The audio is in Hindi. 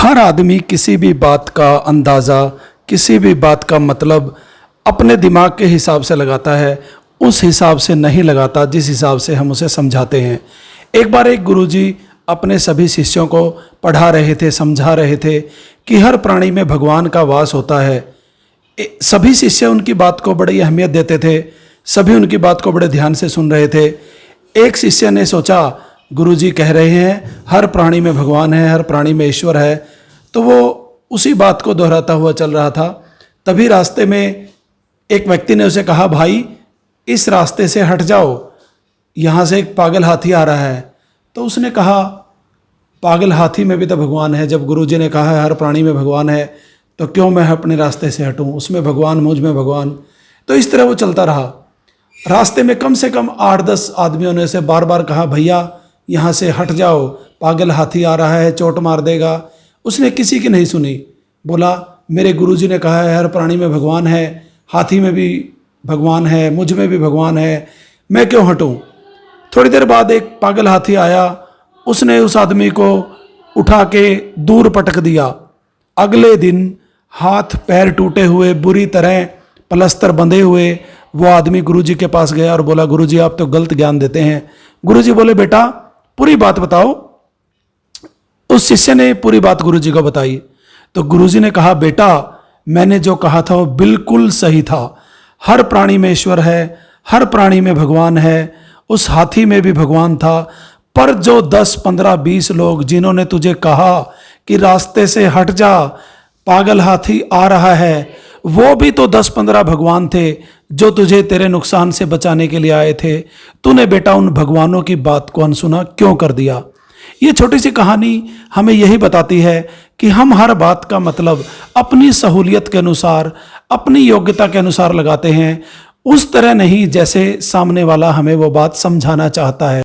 हर आदमी किसी भी बात का अंदाज़ा, किसी भी बात का मतलब अपने दिमाग के हिसाब से लगाता है, उस हिसाब से नहीं लगाता जिस हिसाब से हम उसे समझाते हैं। एक बार एक गुरुजी अपने सभी शिष्यों को पढ़ा रहे थे, समझा रहे थे कि हर प्राणी में भगवान का वास होता है। सभी शिष्य उनकी बात को बड़ी अहमियत देते थे, सभी उनकी बात को बड़े ध्यान से सुन रहे थे। एक शिष्य ने सोचा, गुरुजी कह रहे हैं हर प्राणी में भगवान है, हर प्राणी में ईश्वर है, तो वो उसी बात को दोहराता हुआ चल रहा था। तभी रास्ते में एक व्यक्ति ने उसे कहा, भाई इस रास्ते से हट जाओ, यहाँ से एक पागल हाथी आ रहा है। तो उसने कहा, पागल हाथी में भी तो भगवान है। जब गुरुजी ने कहा है हर प्राणी में भगवान है, तो क्यों मैं अपने रास्ते से हटूं, उसमें भगवान, मुझ में भगवान। तो इस तरह वो चलता रहा। रास्ते में कम से कम 8-10 आदमियों ने उसे बार बार कहा, भैया यहाँ से हट जाओ, पागल हाथी आ रहा है, चोट मार देगा। उसने किसी की नहीं सुनी। बोला, मेरे गुरुजी ने कहा है हर प्राणी में भगवान है, हाथी में भी भगवान है, मुझ में भी भगवान है, मैं क्यों हटूं। थोड़ी देर बाद एक पागल हाथी आया, उसने उस आदमी को उठा के दूर पटक दिया। अगले दिन हाथ पैर टूटे हुए, बुरी तरह प्लास्टर बंधे हुए, वो आदमी गुरुजी के पास गया और बोला, गुरुजी आप तो गलत ज्ञान देते हैं। गुरुजी बोले, बेटा पूरी बात बताओ। उस शिष्य ने पूरी बात गुरुजी को बताई। तो गुरुजी ने कहा, बेटा मैंने जो कहा था वो बिल्कुल सही था। हर प्राणी में ईश्वर है, हर प्राणी में भगवान है। उस हाथी में भी भगवान था, पर जो 10, 15, 20 लोग जिन्होंने तुझे कहा कि रास्ते से हट जा, पागल हाथी आ रहा है, वो भी तो 10-15 भगवान थे जो तुझे तेरे नुकसान से बचाने के लिए आए थे। तूने बेटा उन भगवानों की बात को अनसुना क्यों कर दिया। ये छोटी सी कहानी हमें यही बताती है कि हम हर बात का मतलब अपनी सहूलियत के अनुसार, अपनी योग्यता के अनुसार लगाते हैं, उस तरह नहीं जैसे सामने वाला हमें वो बात समझाना चाहता है।